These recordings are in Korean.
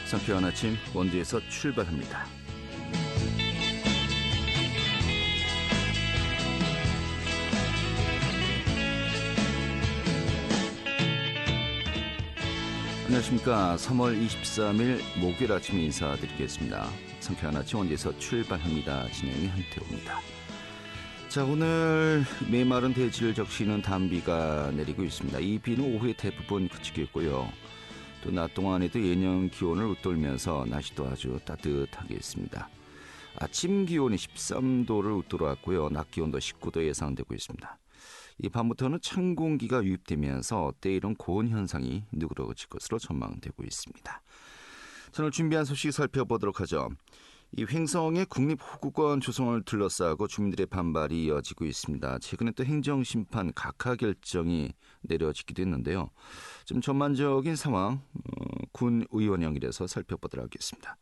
상쾌한 아침 원주에서 출발합니다. 안녕하십니까. 3월 23일 목요일 아침 인사드리겠습니다. 상쾌한 아침 원주에서 출발합니다. 진행이 한태호입니다. 자, 오늘 메마른 대지를 적시는 단비가 내리고 있습니다. 이 비는 오후에 대부분 그치겠고요. 또 낮 동안에도 예년 기온을 웃돌면서 날씨도 아주 따뜻하게 있습니다. 아침 기온이 13도를 웃돌았고요. 낮 기온도 19도 예상되고 있습니다. 이 밤부터는 찬 공기가 유입되면서 때이른 고온 현상이 누그러질 것으로 전망되고 있습니다. 자, 오늘 준비한 소식 살펴보도록 하죠. 이 횡성의 국립호국원 조성을 둘러싸고 주민들의 반발이 이어지고 있습니다. 최근에 또 행정심판 각하 결정이 내려지기도 했는데요. 좀 전반적인 상황 군 의원영일에서 살펴보도록 하겠습니다.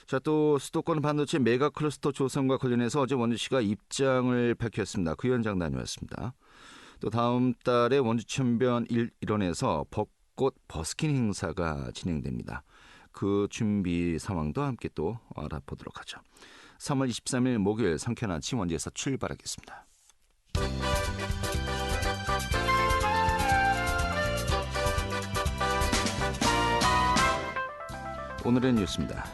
자, 또 수도권 반도체 메가 클러스터 조성과 관련해서 어제 원주시가 입장을 밝혔습니다. 그 현장 다녀왔습니다. 또 다음 달에 원주천변 일원에서 벚꽃 버스킹 행사가 진행됩니다. 그 준비 상황도 함께 또 알아보도록 하죠. 3월 23일 목요일 상쾌한 아침 원주에서 출발하겠습니다. 오늘의 뉴스입니다.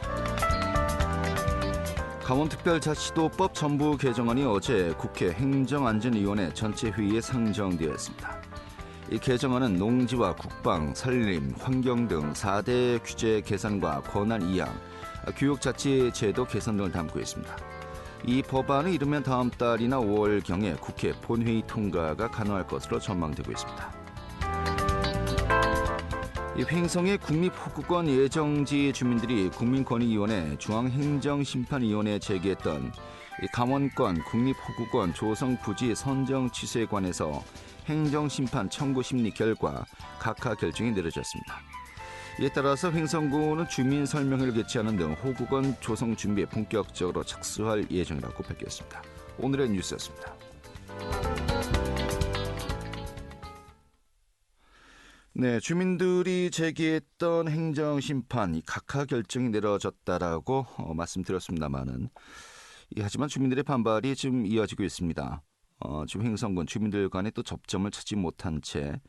강원특별자치도법 전부 개정안이 어제 국회 행정안전위원회 전체 회의에 상정되었습니다. 이 개정안은 농지와 국방, 산림, 환경 등 4대 규제 개선과 권한 이양, 교육자치 제도 개선 등을 담고 있습니다. 이 법안은 이르면 다음 달이나 5월경에 국회 본회의 통과가 가능할 것으로 전망되고 있습니다. 이 횡성의 국립호국원 예정지 주민들이 국민권익위원회 중앙행정심판위원회에 제기했던 이 강원권 국립호국원 조성 부지 선정 취소에 관해서 행정심판 청구 심리 결과 각하 결정이 내려졌습니다. 이에 따라서 횡성군은 주민설명회를 개최하는 등 호국원 조성 준비에 본격적으로 착수할 예정이라고 밝혔습니다. 오늘의 뉴스였습니다. 네, 주민들이 제기했던 행정심판 이 각하 결정이 내려졌다라고 말씀드렸습니다만은 하지만 주민들의 반발이 지금 이어지고 있습니다. 지금 횡성군 주민들 간에 또 접점을 찾지 못한 채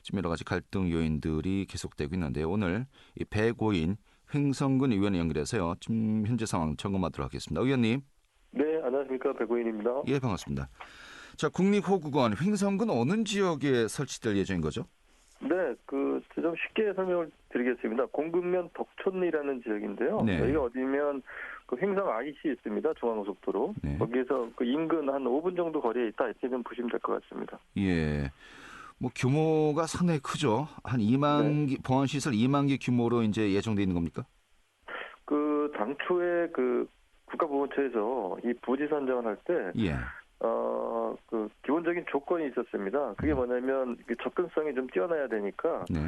지금 여러 가지 갈등 요인들이 계속되고 있는데요. 오늘 이 배고인 횡성군 의원 연결해서요. 지금 현재 상황 점검하도록 하겠습니다. 의원님. 네, 안녕하십니까. 배고인입니다. 예, 반갑습니다. 자, 국립호국원 횡성군 어느 지역에 설치될 예정인 거죠? 네, 좀 쉽게 설명을 드리겠습니다. 공급면 덕촌리라는 지역인데요. 네. 여기가 어디면 횡성 IC 있습니다. 중앙고속도로. 네. 거기에서 인근 한 5분 정도 거리에 있다. 이렇게 좀 보시면 될 것 같습니다. 예. 뭐 규모가 상당히 크죠. 한 2만 기, 보안시설 2만 개 규모로 이제 예정돼 있는 겁니까? 당초에 국가보훈처에서 이 부지 선정을 할 때, 예. 기본적인 조건이 있었습니다. 그게 뭐냐면, 접근성이 좀 뛰어나야 되니까, 네.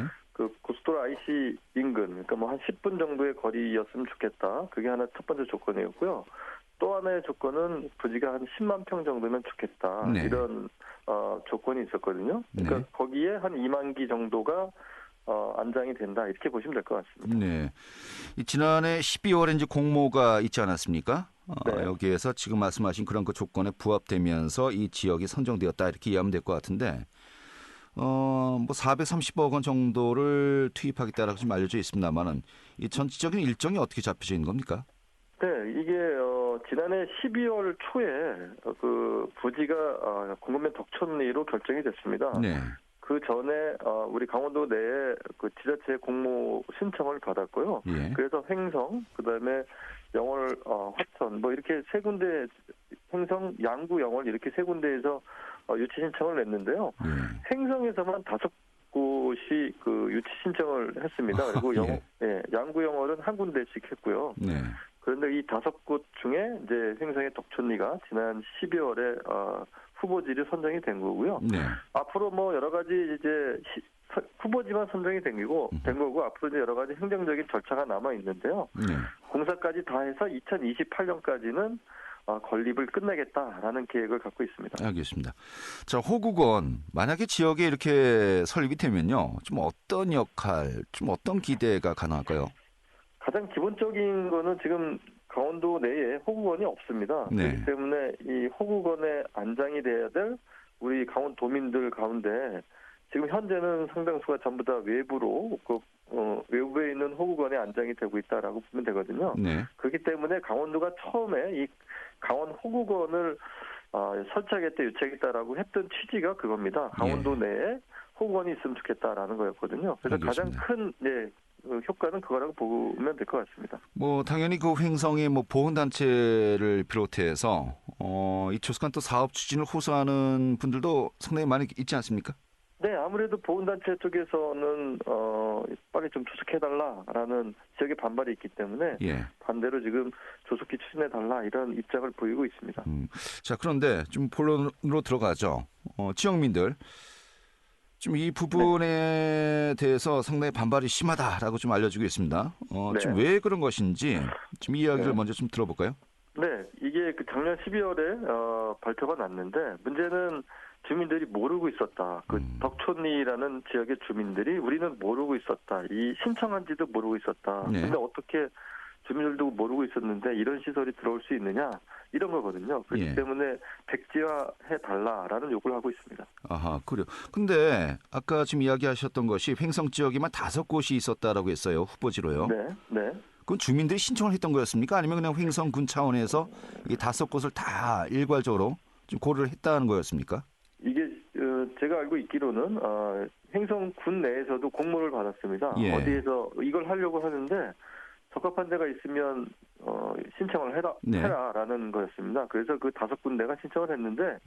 고속도로 IC 인근, 그러니까 뭐 한 10분 정도의 거리였으면 좋겠다. 그게 하나 첫 번째 조건이었고요. 또 하나의 조건은 부지가 한 10만 평 정도면 좋겠다. 네. 이런, 조건이 있었거든요. 그러니까 네. 거기에 한 2만 기 정도가, 안장이 된다. 이렇게 보시면 될 것 같습니다. 네. 지난해 12월에 이제 공모가 있지 않았습니까? 네. 여기에서 지금 말씀하신 그런 그 조건에 부합되면서 이 지역이 선정되었다 이렇게 이해하면 될 것 같은데, 뭐 430억 원 정도를 투입하겠다라고 지금 알려져 있습니다만은 이 전체적인 일정이 어떻게 잡혀져 있는 겁니까? 네, 이게 지난해 12월 초에 부지가 공급면 덕촌리로 결정이 됐습니다. 네. 그 전에 우리 강원도 내에 지자체 공모 신청을 받았고요. 예. 그래서 횡성, 그다음에 영월, 화천 뭐 이렇게 세 군데, 횡성, 양구, 영월 이렇게 세 군데에서 유치 신청을 냈는데요. 예. 횡성에서만 5곳이 유치 신청을 했습니다. 그리고 양구, 영월은 한 군데씩 했고요. 네. 그런데 이 5곳 중에 이제 횡성의 덕촌리가 지난 12월에 후보지를 선정이 된 거고요. 네. 앞으로 뭐 여러 가지 이제 후보지만 선정이 된 거고 앞으로 이제 여러 가지 행정적인 절차가 남아 있는데요. 네. 공사까지 다 해서 2028년까지는 건립을 끝내겠다라는 계획을 갖고 있습니다. 알겠습니다. 자, 호국원 만약에 지역에 이렇게 설립이 되면요, 좀 어떤 역할, 좀 어떤 기대가 가능할까요? 가장 기본적인 거는 지금 강원도 내에 호구건이 없습니다. 네. 그렇기 때문에 이 호구건에 안장이 돼야 될 우리 강원도민들 가운데 지금 현재는 상당수가 전부 다 외부로 외부에 있는 호구건에 안장이 되고 있다라고 보면 되거든요. 네. 그렇기 때문에 강원도가 처음에 이 강원 호구건을 설치하겠다, 유치하겠다라고 했던 취지가 그겁니다. 강원도 내에 호구건이 있으면 좋겠다라는 거였거든요. 그래서 알겠습니다. 가장 큰 효과는 그거라고 보면 될 것 같습니다. 뭐 당연히 그 횡성의 뭐 보훈단체를 비롯해서 이 조속한 또 사업 추진을 호소하는 분들도 상당히 많이 있지 않습니까? 네, 아무래도 보훈단체 쪽에서는 빨리 좀 조속해달라라는 지역의 반발이 있기 때문에 예. 반대로 지금 조속히 추진해달라 이런 입장을 보이고 있습니다. 자, 그런데 좀 본론으로 들어가죠. 지역민들 좀 이 부분에 대해서 상당히 반발이 심하다라고 좀 알려지고 있습니다. 지금 왜 그런 것인지 좀 이야기를 먼저 좀 들어볼까요? 네, 이게 그 작년 12월에 발표가 났는데 문제는 주민들이 모르고 있었다. 그 덕촌리라는 지역의 주민들이 우리는 모르고 있었다. 이 신청한지도 모르고 있었다. 네. 근데 어떻게 주민들도 모르고 있었는데 이런 시설이 들어올 수 있느냐 이런 거거든요. 그렇기 때문에 백지화해 달라라는 요구를 하고 있습니다. 아하, 그래요. 근데 아까 지금 이야기하셨던 것이 횡성 지역에만 5곳이 있었다라고 했어요. 후보지로요. 네. 그건 주민들이 신청을 했던 거였습니까? 아니면 그냥 횡성군 차원에서 이 5곳을 다 일괄적으로 좀 고려를 했다는 거였습니까? 이게 제가 알고 있기로는 횡성군 내에서도 공모를 받았습니다. 예. 어디에서 이걸 하려고 하는데 적합한 데가 있으면 신청을 해라라는 거였습니다. 그래서 그 5군데가 신청을 했는데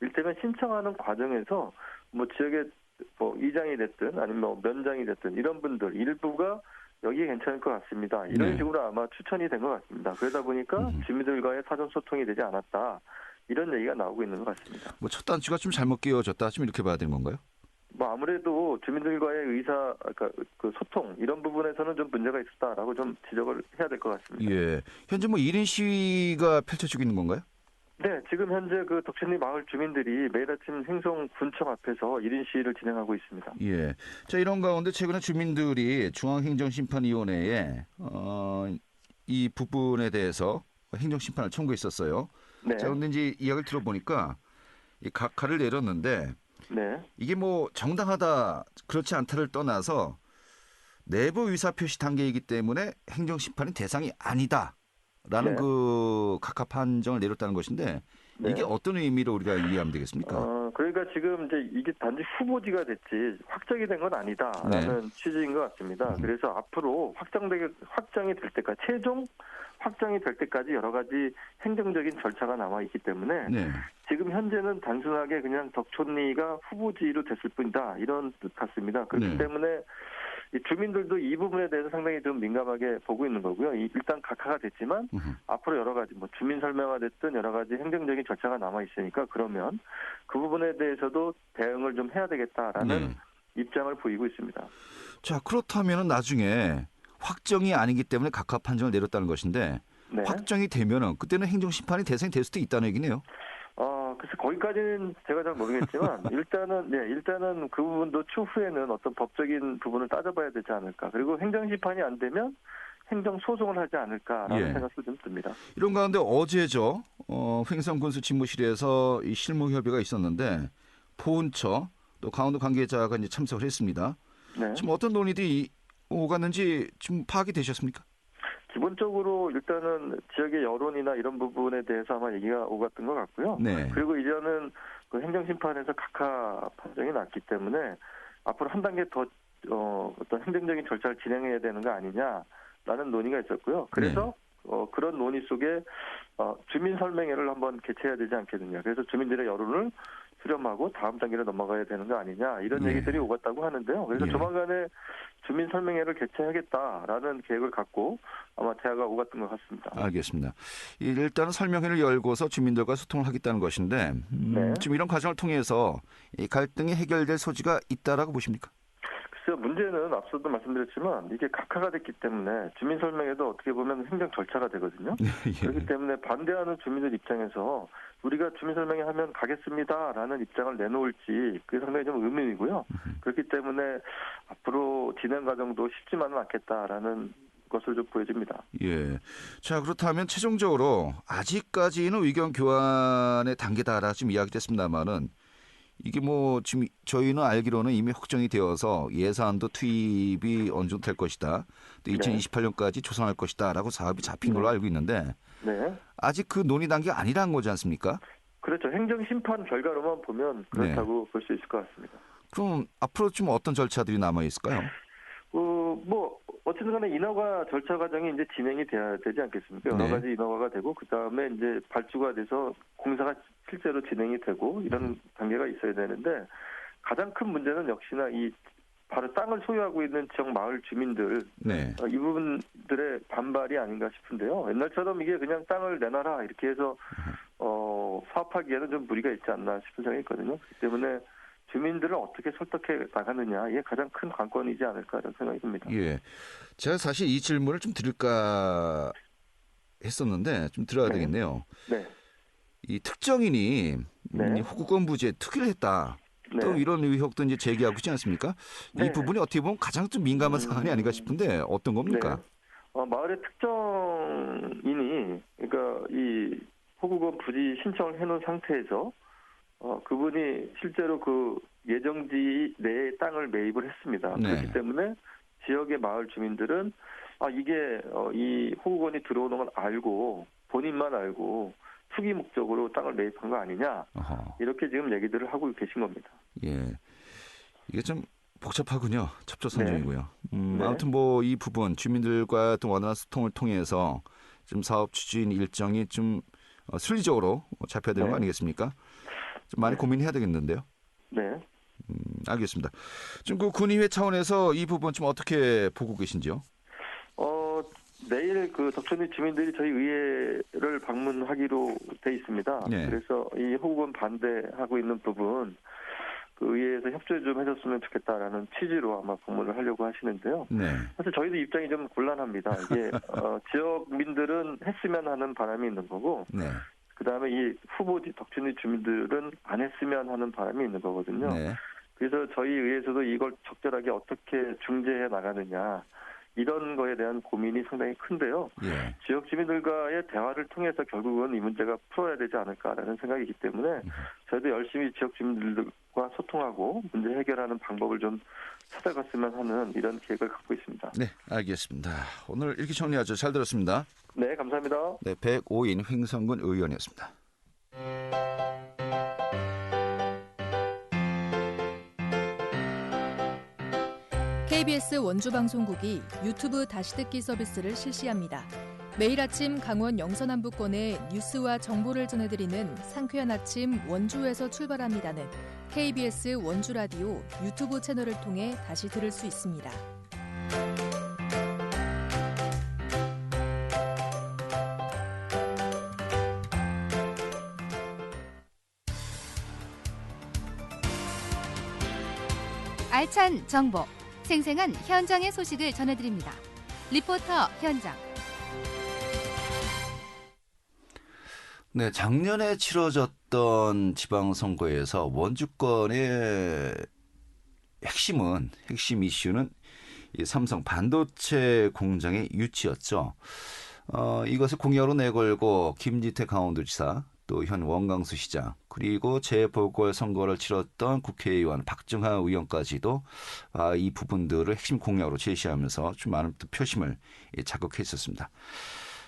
일테면 신청하는 과정에서 뭐 지역의 뭐 이장이 됐든 아니면 뭐 면장이 됐든 이런 분들 일부가 여기 괜찮을 것 같습니다. 이런 식으로 아마 추천이 된 것 같습니다. 그러다 보니까 주민들과의 사전 소통이 되지 않았다. 이런 얘기가 나오고 있는 것 같습니다. 뭐 첫 단추가 좀 잘못 끼워졌다. 좀 이렇게 봐야 되는 건가요? 뭐 아무래도 주민들과의 그러니까 그 소통 이런 부분에서는 좀 문제가 있었다라고 좀 지적을 해야 될 것 같습니다. 예. 현재 뭐 1인 시위가 펼쳐지고 있는 건가요? 네, 지금 현재 그 덕천리 마을 주민들이 매일 아침 횡성군청 앞에서 1인 시위를 진행하고 있습니다. 예. 자, 이런 가운데 최근에 주민들이 중앙행정심판위원회에 이 부분에 대해서 행정심판을 청구했었어요. 네. 자, 그런데 이제 이야기를 들어보니까 이 각하를 내렸는데 이게 뭐 정당하다 그렇지 않다를 떠나서 내부 의사표시 단계이기 때문에 행정심판의 대상이 아니다라는 그 각하 판정을 내렸다는 것인데 이게 어떤 의미로 우리가 이해하면 되겠습니까? 그러니까 지금 이제 이게 단지 후보지가 됐지 확정이 된 건 아니다라는 취지인 것 같습니다. 그래서 앞으로 확정이 될 때까지 최종 확정이 될 때까지 여러 가지 행정적인 절차가 남아 있기 때문에 지금 현재는 단순하게 그냥 덕촌리가 후보지로 됐을 뿐이다 이런 뜻 같습니다. 그렇기 때문에 이 주민들도 이 부분에 대해서 상당히 좀 민감하게 보고 있는 거고요. 일단 각하가 됐지만 앞으로 여러 가지 뭐 주민 설명화 됐든 여러 가지 행정적인 절차가 남아 있으니까 그러면 그 부분에 대해서도 대응을 좀 해야 되겠다라는 입장을 보이고 있습니다. 자, 그렇다면 나중에 확정이 아니기 때문에 각하 판정을 내렸다는 것인데 확정이 되면은 그때는 행정심판이 대상이 될 수도 있다는 얘기네요. 글쎄 거기까지는 제가 잘 모르겠지만 일단은 그 부분도 추후에는 어떤 법적인 부분을 따져봐야 되지 않을까. 그리고 행정심판이 안 되면 행정소송을 하지 않을까라는 생각도 좀 듭니다. 이런 가운데 어제죠. 횡성군수 집무실에서 이 실무 협의가 있었는데 보훈처 또 강원도 관계자가 이제 참석을 했습니다. 지금 어떤 논의들이 오갔는지 좀 파악이 되셨습니까? 기본적으로 일단은 지역의 여론이나 이런 부분에 대해서 아마 얘기가 오갔던 것 같고요. 그리고 이제는 그 행정심판에서 각하 판정이 났기 때문에 앞으로 한 단계 더 어떤 행정적인 절차를 진행해야 되는 거 아니냐라는 논의가 있었고요. 그래서 그런 논의 속에 주민 설명회를 한번 개최해야 되지 않겠느냐. 그래서 주민들의 여론을 수렴하고 다음 단계로 넘어가야 되는 거 아니냐 이런 얘기들이 오갔다고 하는데요. 그래서 조만간에 주민 설명회를 개최하겠다라는 계획을 갖고 아마 대화가 오갔던 것 같습니다. 알겠습니다. 일단은 설명회를 열고서 주민들과 소통을 하겠다는 것인데 지금 이런 과정을 통해서 이 갈등이 해결될 소지가 있다라고 보십니까? 글쎄요. 문제는 앞서도 말씀드렸지만 이게 각하가 됐기 때문에 주민 설명회도 어떻게 보면 행정 절차가 되거든요. 그렇기 때문에 반대하는 주민들 입장에서 우리가 주민 설명회 하면 가겠습니다라는 입장을 내놓을지 그게 상당히 좀 의문이고요. 그렇기 때문에 앞으로 진행 과정도 쉽지만은 않겠다라는 것으로 좀 보여집니다. 예. 자, 그렇다면 최종적으로 아직까지는 의견 교환의 단계다라 지금 이야기됐습니다만은 이게 뭐 지금 저희는 알기로는 이미 확정이 되어서 예산도 투입이 어느 정도 될 것이다. 또 2028년까지 조성할 것이다라고 사업이 잡힌 걸로 알고 있는데 네. 아직 그 논의 단계가 아니라는 거지 않습니까? 그렇죠. 행정심판 결과로만 보면 그렇다고 볼 수 있을 것 같습니다. 그럼 앞으로 좀 어떤 절차들이 남아 있을까요? 뭐 어쨌든 간에 인허가 절차 과정이 이제 진행이 돼야 되지 않겠습니까? 여러 가지 인허가가 되고 그다음에 이제 발주가 돼서 공사가 실제로 진행이 되고 이런 단계가 있어야 되는데 가장 큰 문제는 역시나 이 바로 땅을 소유하고 있는 지역 마을 주민들 이 부분들의 반발이 아닌가 싶은데요. 옛날처럼 이게 그냥 땅을 내놔라 이렇게 해서 사업하기에는 좀 무리가 있지 않나 싶은 생각이 있거든요. 그렇기 때문에 주민들을 어떻게 설득해 나가느냐 이게 가장 큰 관건이지 않을까라는 생각이 듭니다. 예, 제가 사실 이 질문을 좀 드릴까 했었는데 좀 들어야 되겠네요. 네. 이 특정인이 호구권 부지에 투기를 했다. 또 이런 의혹도 이제 제기하고 있지 않습니까? 이 부분이 어떻게 보면 가장 좀 민감한 사안이 아닌가 싶은데 어떤 겁니까? 마을의 특정인이 그러니까 이 호구권 부지 신청을 해놓은 상태에서 그분이 실제로 그 예정지 내에 땅을 매입을 했습니다. 그렇기 때문에 지역의 마을 주민들은 이게 이 호구권이 들어오는 걸 알고 본인만 알고 투기 목적으로 땅을 매입한 거 아니냐 이렇게 지금 얘기들을 하고 계신 겁니다. 예, 이게 좀 복잡하군요. 첩조선중이고요. 아무튼 뭐 이 부분 주민들과 또 원활한 소통을 통해서 좀 사업 추진 일정이 좀 순리적으로 잡혀야 되는 거 아니겠습니까? 좀 많이 고민해야 되겠는데요. 네. 알겠습니다. 지금 그 군의회 차원에서 이 부분 좀 어떻게 보고 계신지요? 내일 그 덕천리 주민들이 저희 의회를 방문하기로 돼 있습니다. 그래서 이 호구권 반대하고 있는 부분 그 의회에서 협조 좀 해줬으면 좋겠다라는 취지로 아마 방문을 하려고 하시는데요. 사실 저희도 입장이 좀 곤란합니다. 이게 지역민들은 했으면 하는 바람이 있는 거고 그다음에 이 후보지 덕천리 주민들은 안 했으면 하는 바람이 있는 거거든요. 그래서 저희 의회에서도 이걸 적절하게 어떻게 중재해 나가느냐 이런 거에 대한 고민이 상당히 큰데요. 지역 주민들과의 대화를 통해서 결국은 이 문제가 풀어야 되지 않을까라는 생각이기 때문에 저희도 열심히 지역 주민들과 소통하고 문제 해결하는 방법을 좀 찾아갔으면 하는 이런 계획을 갖고 있습니다. 네, 알겠습니다. 오늘 이렇게 정리하죠. 잘 들었습니다. 네, 감사합니다. 네, 백오인 횡성군 의원이었습니다. KBS 원주방송국이 유튜브 다시 듣기 서비스를 실시합니다. 매일 아침 강원 영서남부권의 뉴스와 정보를 전해드리는 상쾌한 아침 원주에서 출발합니다는 KBS 원주라디오 유튜브 채널을 통해 다시 들을 수 있습니다. 알찬 정보, 생생한 현장의 소식을 전해드립니다. 리포터 현장. 네, 작년에 치러졌던 지방선거에서 원주권의 핵심 이슈는 이 삼성 반도체 공장의 유치였죠. 이것을 공약으로 내걸고 김지태 강원도지사, 또 현 원광수 시장, 그리고 재보궐선거를 치렀던 국회의원 박정하 의원까지도 이 부분들을 핵심 공약으로 제시하면서 좀 많은 표심을 자극했었습니다.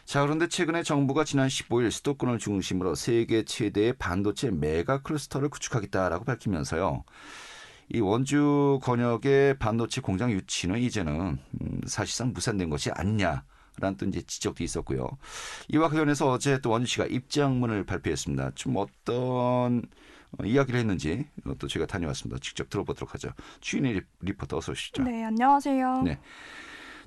자, 그런데 최근에 정부가 지난 15일 수도권을 중심으로 세계 최대의 반도체 메가 클러스터를 구축하겠다라고 밝히면서요. 이 원주 권역의 반도체 공장 유치는 이제는 사실상 무산된 것이 아니냐라는 또 이제 지적도 있었고요. 이와 관련해서 어제 또 원주시가 입장문을 발표했습니다. 좀 어떤 이야기를 했는지 또 제가 다녀왔습니다. 직접 들어보도록 하죠. 추인희 리포터 어서 오시죠. 네, 안녕하세요. 네.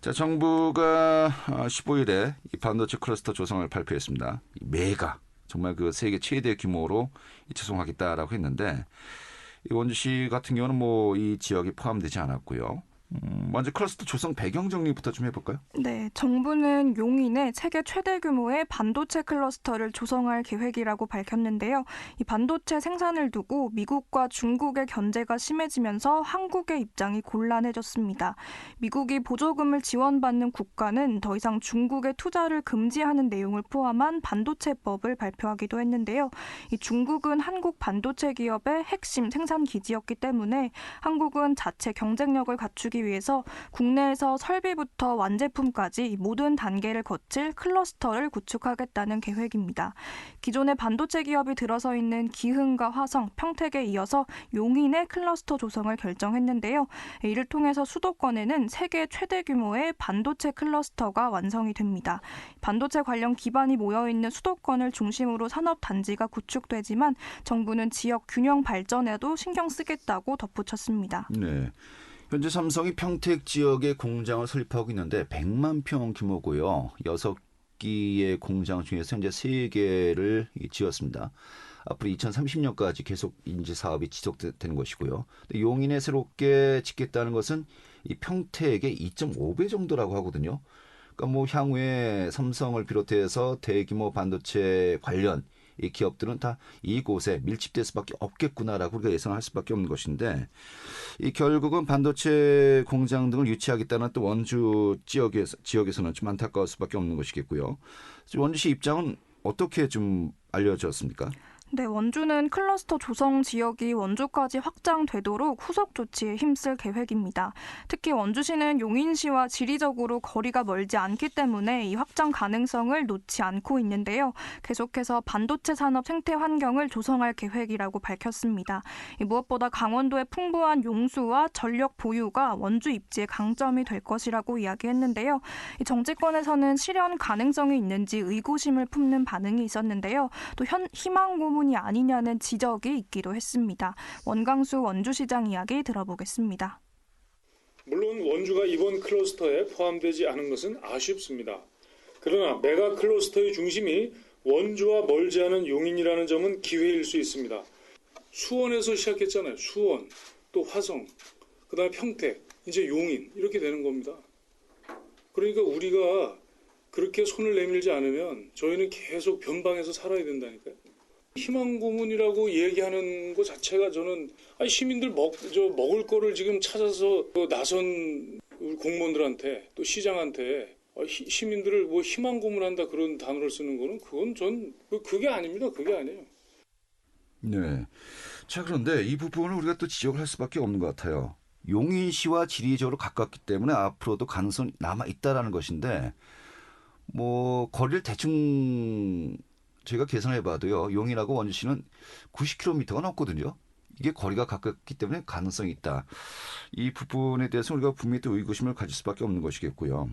자, 정부가 15일에 이 반도체 클러스터 조성을 발표했습니다. 메가, 정말 그 세계 최대 규모로 조성하겠다라고 했는데 이 원주시 같은 경우는 뭐 이 지역이 포함되지 않았고요. 먼저 클러스터 조성 배경 정리부터 좀 해볼까요? 네, 정부는 용인에 세계 최대 규모의 반도체 클러스터를 조성할 계획이라고 밝혔는데요. 이 반도체 생산을 두고 미국과 중국의 견제가 심해지면서 한국의 입장이 곤란해졌습니다. 미국이 보조금을 지원받는 국가는 더 이상 중국의 투자를 금지하는 내용을 포함한 반도체법을 발표하기도 했는데요. 이 중국은 한국 반도체 기업의 핵심 생산 기지였기 때문에 한국은 자체 경쟁력을 갖추기 위해서 국내에서 설비부터 완제품까지 모든 단계를 거칠 클러스터를 구축하겠다는 계획입니다. 기존의 반도체 기업이 들어서 있는 기흥과 화성, 평택에 이어서 용인의 클러스터 조성을 결정했는데요. 이를 통해서 수도권에는 세계 최대 규모의 반도체 클러스터가 완성이 됩니다. 반도체 관련 기반이 모여있는 수도권을 중심으로 산업단지가 구축되지만 정부는 지역 균형 발전에도 신경 쓰겠다고 덧붙였습니다. 네. 현재 삼성이 평택 지역에 공장을 설립하고 있는데 100만 평 규모고요. 6기의 공장 중에서 현재 3개를 지었습니다. 앞으로 2030년까지 계속 인재 사업이 지속되는 것이고요. 용인에 새롭게 짓겠다는 것은 이 평택의 2.5배 정도라고 하거든요. 그러니까 뭐 향후에 삼성을 비롯해서 대규모 반도체 관련 이 기업들은 다 이곳에 밀집될 수밖에 없겠구나라고 우리가 예상할 수밖에 없는 것인데, 이 결국은 반도체 공장 등을 유치하겠다는 또 원주 지역에서는 좀 안타까울 수밖에 없는 것이겠고요. 원주시 입장은 어떻게 좀 알려졌습니까? 네, 원주는 클러스터 조성 지역이 원주까지 확장되도록 후속 조치에 힘쓸 계획입니다. 특히 원주시는 용인시와 지리적으로 거리가 멀지 않기 때문에 이 확장 가능성을 놓지 않고 있는데요. 계속해서 반도체 산업 생태 환경을 조성할 계획이라고 밝혔습니다. 무엇보다 강원도의 풍부한 용수와 전력 보유가 원주 입지의 강점이 될 것이라고 이야기했는데요. 정치권에서는 실현 가능성이 있는지 의구심을 품는 반응이 있었는데요. 또 희망 고문이 아니냐는 지적이 있기도 했습니다. 원광수 원주시장 이야기 들어보겠습니다. 물론 원주가 이번 클러스터에 포함되지 않은 것은 아쉽습니다. 그러나 메가 클러스터의 중심이 원주와 멀지 않은 용인이라는 점은 기회일 수 있습니다. 수원에서 시작했잖아요. 수원, 또 화성, 그다음에 평택, 이제 용인 이렇게 되는 겁니다. 그러니까 우리가 그렇게 손을 내밀지 않으면 저희는 계속 변방에서 살아야 된다니까요. 희망 고문이라고 얘기하는 것 자체가 저는 시민들 먹을 거를 지금 찾아서 나선 우리 공무원들한테 또 시장한테 시민들을 뭐 희망 고문한다 그런 단어를 쓰는 거는 그건 그게 아닙니다. 그게 아니에요. 네. 자, 그런데 이 부분을 우리가 또 지적을 할 수밖에 없는 것 같아요. 용인시와 지리적으로 가깝기 때문에 앞으로도 가능성이 남아 있다라는 것인데, 뭐 거리를 대충 저희가 계산해봐도요, 용인하고 원주시는 90km가 넘거든요. 이게 거리가 가깝기 때문에 가능성이 있다. 이 부분에 대해서 우리가 분명히 또 의구심을 가질 수밖에 없는 것이겠고요.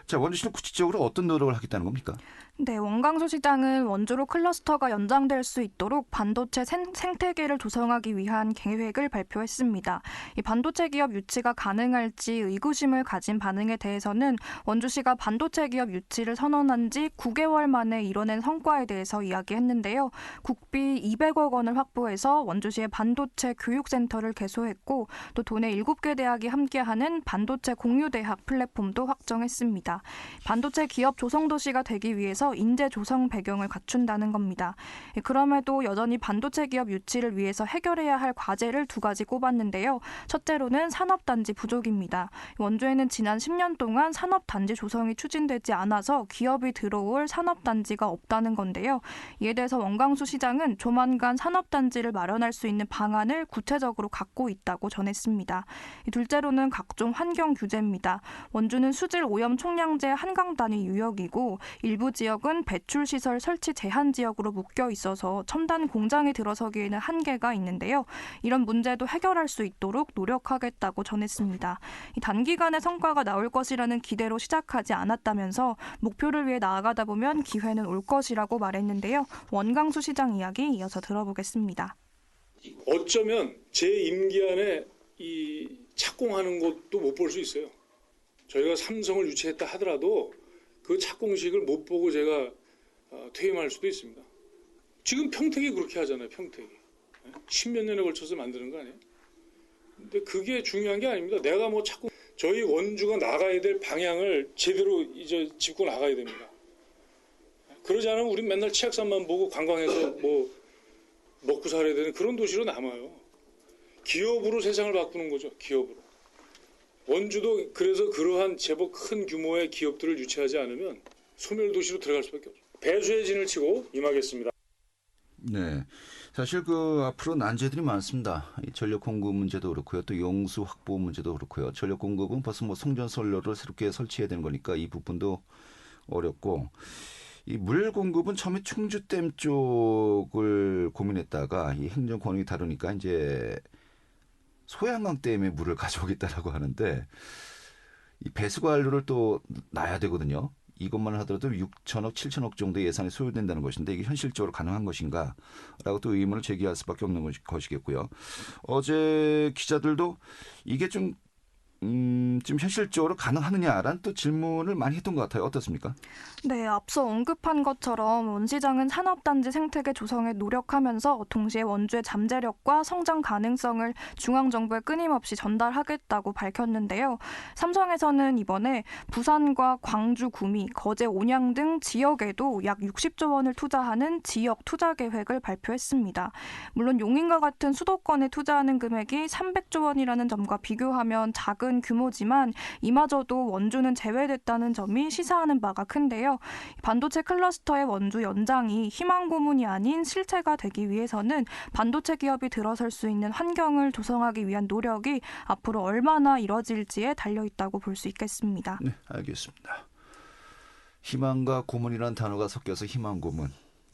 자, 원주시는 구체적으로 어떤 노력을 하겠다는 겁니까? 네, 원광수 시장은 원주로 클러스터가 연장될 수 있도록 반도체 생태계를 조성하기 위한 계획을 발표했습니다. 이 반도체 기업 유치가 가능할지 의구심을 가진 반응에 대해서는 원주시가 반도체 기업 유치를 선언한 지 9개월 만에 이뤄낸 성과에 대해서 이야기했는데요. 국비 200억 원을 확보해서 원주시의 반도체 교육센터를 개소했고, 또 도내 7개 대학이 함께하는 반도체 공유대학 플랫폼도 확정했습니다. 반도체 기업 조성도시가 되기 위해서 인재 조성 배경을 갖춘다는 겁니다. 그럼에도 여전히 반도체 기업 유치를 위해서 해결해야 할 과제를 2가지 꼽았는데요. 첫째로는 산업단지 부족입니다. 원주에는 지난 10년 동안 산업단지 조성이 추진되지 않아서 기업이 들어올 산업단지가 없다는 건데요. 이에 대해서 원광수 시장은 조만간 산업단지를 마련할 수 있는 방안을 구체적으로 갖고 있다고 전했습니다. 둘째로는 각종 환경 규제입니다. 원주는 수질 오염 총량제 한강 단위 유역이고, 일부 지역은 배출시설 설치 제한 지역으로 묶여 있어서 첨단 공장이 들어서기에는 한계가 있는데요. 이런 문제도 해결할 수 있도록 노력하겠다고 전했습니다. 단기간에 성과가 나올 것이라는 기대로 시작하지 않았다면서 목표를 위해 나아가다 보면 기회는 올 것이라고 말했는데요. 원광수 시장 이야기 이어서 들어보겠습니다. 어쩌면 제 임기 안에 이 착공하는 것도 못 볼 수 있어요. 저희가 삼성을 유치했다 하더라도 그 착공식을 못 보고 제가 퇴임할 수도 있습니다. 지금 평택이 그렇게 하잖아요. 평택이 10몇 년에 걸쳐서 만드는 거 아니에요? 근데 그게 중요한 게 아닙니다. 내가 뭐 자꾸 저희 원주가 나가야 될 방향을 제대로 이제 짚고 나가야 됩니다. 그러지 않으면 우린 맨날 치악산만 보고 관광해서 뭐 먹고 살아야 되는 그런 도시로 남아요. 기업으로 세상을 바꾸는 거죠. 기업으로. 원주도 그래서 그러한 제법 큰 규모의 기업들을 유치하지 않으면 소멸도시로 들어갈 수밖에 없죠. 배수의 진을 치고 임하겠습니다. 네. 사실 앞으로 난제들이 많습니다. 이 전력 공급 문제도 그렇고요. 또 용수 확보 문제도 그렇고요. 전력 공급은 벌써 뭐 송전선로를 새롭게 설치해야 되는 거니까 이 부분도 어렵고, 이 물 공급은 처음에 충주댐 쪽을 고민했다가 이 행정권이 다루니까 이제 소양강댐에 물을 가져오겠다라고 하는데, 이 배수관로를 또 놔야 되거든요. 이것만 하더라도 6천억, 7천억 정도 예산이 소요된다는 것인데 이게 현실적으로 가능한 것인가라고 또 의문을 제기할 수밖에 없는 것이겠고요. 어제 기자들도 이게 좀 현실적으로 가능하느냐라는 또 질문을 많이 했던 것 같아요. 어떻습니까? 네, 앞서 언급한 것처럼 원 시장은 산업단지 생태계 조성에 노력하면서 동시에 원주의 잠재력과 성장 가능성을 중앙정부에 끊임없이 전달하겠다고 밝혔는데요. 삼성에서는 이번에 부산과 광주, 구미, 거제, 온양 등 지역에도 약 60조 원을 투자하는 지역 투자 계획을 발표했습니다. 물론 용인과 같은 수도권에 투자하는 금액이 300조 원이라는 점과 비교하면 작은 규모지만 이마저도 원주는 제외됐다는 점이 시사하는 바가 큰데요. 반도체 클러스터의 원주 연장이 희망 고문이 아닌 실체가 되기 위해서는 반도체 기업이 들어설 수 있는 환경을 조성하기 위한 노력이 앞으로 얼마나 이뤄질지에 달려있다고 볼 수 있겠습니다. 네, 알겠습니다. 희망과 고문이라는 단어가 섞여서 희망 고문.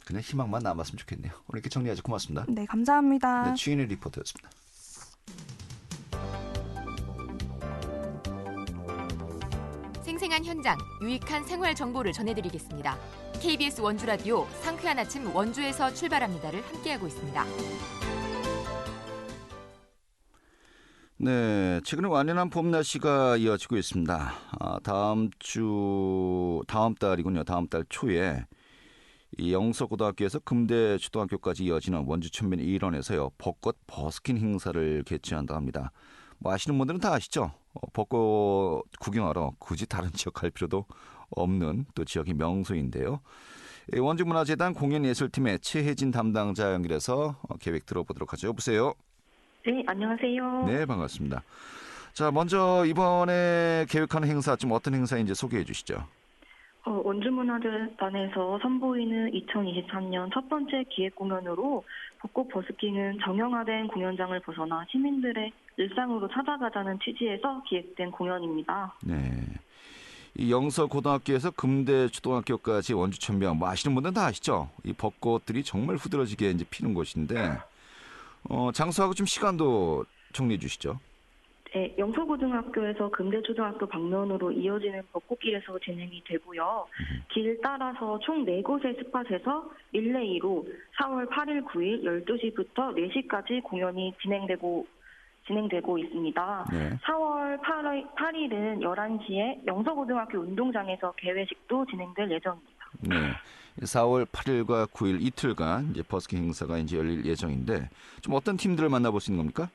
그냥 희망만 남았으면 좋겠네요. 오늘 이렇게 정리하죠. 고맙습니다. 네, 감사합니다. 네, 주인의 리포터였습니다. 생생한 현장, 유익한 생활 정보를 전해드리겠습니다. KBS 원주 라디오 상쾌한 아침 원주에서 출발합니다를 함께하고 있습니다. 네, 최근에 완연한 봄 날씨가 이어지고 있습니다. 다음 달이군요. 다음 달 초에 이 영서고등학교에서 금대 초등학교까지 이어지는 원주 천면 일원에서요 벚꽃 버스킹 행사를 개최한다고 합니다. 뭐 아시는 분들은 다 아시죠? 벚꽃 구경하러 굳이 다른 지역 갈 필요도 없는 또 지역의 명소인데요. 원주문화재단 공연예술팀의 최혜진 담당자 연결해서 계획 들어보도록 하죠. 여보세요? 네, 안녕하세요. 네, 반갑습니다. 자, 먼저 이번에 계획하는 행사 좀 어떤 행사인지 소개해 주시죠. 원주문화재단에서 선보이는 2023년 첫 번째 기획 공연으로 벚꽃 버스킹은 정형화된 공연장을 벗어나 시민들의 일상으로 찾아가자는 취지에서 기획된 공연입니다. 네, 이 영서고등학교에서 금대 초등학교까지 원주천명 뭐 아시는 분들은 다 아시죠? 이 벚꽃들이 정말 후드러지게 이제 피는 곳인데 장소하고 좀 시간도 정리해 주시죠. 네, 영서고등학교에서 금대초등학교 방면으로 이어지는 벚꽃길에서 진행이 되고요. 길 따라서 총 4곳의 스팟에서 릴레이로 4월 8일, 9일 12시부터 4시까지 공연이 진행되고 있습니다. 네. 4월 8일은 11시에 영서고등학교 운동장에서 개회식도 진행될 예정입니다. 네. 4월 8일과 9일 이틀간 이제 버스킹 행사가 이제 열릴 예정인데 좀 어떤 팀들을 만나볼 수 있는 겁니까?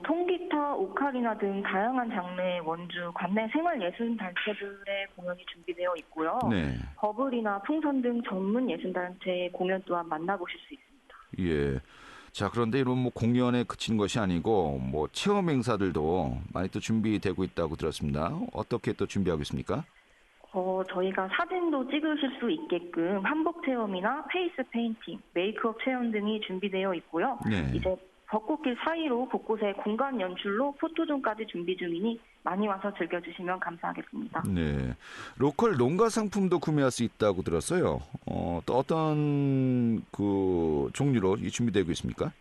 통기타, 오카리나 등 다양한 장르의 원주 관내 생활예술단체들의 공연이 준비되어 있고요. 네. 버블이나 풍선 등 전문 예술단체의 공연 또한 만나보실 수 있습니다. 예. 자, 그런데 이런 뭐 공연에 그친 것이 아니고 뭐 체험 행사들도 많이 또 준비되고 있다고 들었습니다. 어떻게 또 준비하고 있습니까? 저희가 사진도 찍으실 수 있게끔 한복 체험이나 페이스 페인팅, 메이크업 체험 등이 준비되어 있고요. 네. 이제 벚꽃길 사이로 곳곳에 공간 연출로 포토존까지 준비 중이니 많이 와서 즐겨주시면 감사하겠습니다. 네. 로컬 농가 상품도 구매할 수 있다고 들었어요. 또 어떤 그 종류로 준비되고 있습니까?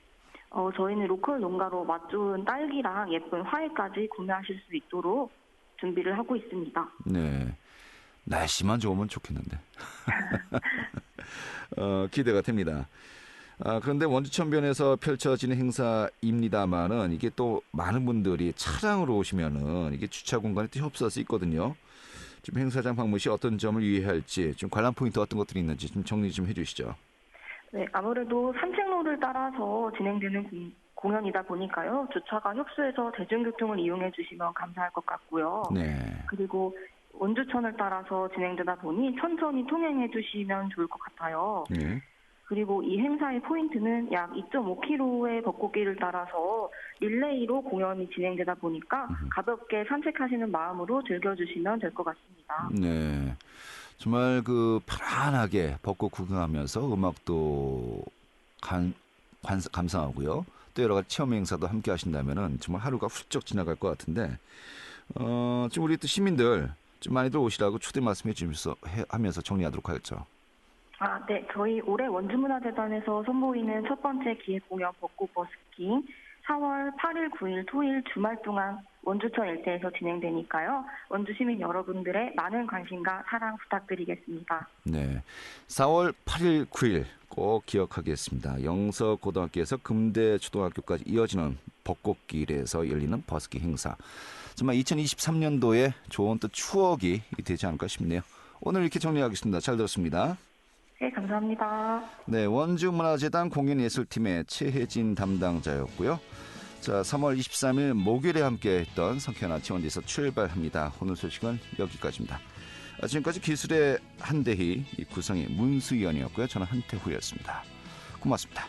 저희는 로컬 농가로 맛 좋은 딸기랑 예쁜 화훼까지 구매하실 수 있도록 준비를 하고 있습니다. 네. 날씨만 좋으면 좋겠는데. 기대가 됩니다. 그런데 원주천변에서 펼쳐지는 행사입니다만은 이게 또 많은 분들이 차량으로 오시면은 이게 주차 공간이 또 협소할 수 있거든요. 좀 행사장 방문 시 어떤 점을 유의해야 할지 좀 관람 포인트 어떤 것들이 있는지 좀 정리 좀 해주시죠. 네, 아무래도 산책로를 따라서 진행되는 공연이다 보니까요. 주차가 협소해서 대중교통을 이용해 주시면 감사할 것 같고요. 네. 그리고 원주천을 따라서 진행되다 보니 천천히 통행해 주시면 좋을 것 같아요. 네. 그리고 이 행사의 포인트는 약 2.5km의 벚꽃길을 따라서 릴레이로 공연이 진행되다 보니까 가볍게 산책하시는 마음으로 즐겨주시면 될 것 같습니다. 네. 정말 편안하게 벚꽃 구경하면서 음악도 감상하고요. 또 여러 가지 체험 행사도 함께 하신다면은 정말 하루가 훌쩍 지나갈 것 같은데, 지금 우리 또 시민들 좀 많이들 오시라고 초대 말씀해 주면서 하면서 정리하도록 하겠죠. 네. 저희 올해 원주문화재단에서 선보이는 첫 번째 기획공연 벚꽃 버스킹 4월 8일, 9일, 토일 주말 동안 원주천 일대에서 진행되니까요. 원주 시민 여러분들의 많은 관심과 사랑 부탁드리겠습니다. 네. 4월 8일, 9일 꼭 기억하겠습니다. 영서고등학교에서 금대초등학교까지 이어지는 벚꽃길에서 열리는 버스킹 행사. 정말 2023년도에 좋은 또 추억이 되지 않을까 싶네요. 오늘 이렇게 정리하겠습니다. 잘 들었습니다. 네, 감사합니다. 네, 원주문화재단 공연예술팀의 최혜진 담당자였고요. 자, 3월 23일 목요일에 함께했던 성쾌한 아침 원주에서 출발합니다. 오늘 소식은 여기까지입니다. 지금까지 기술의 한대희, 구성의 문수연이었고요. 저는 한태후였습니다. 고맙습니다.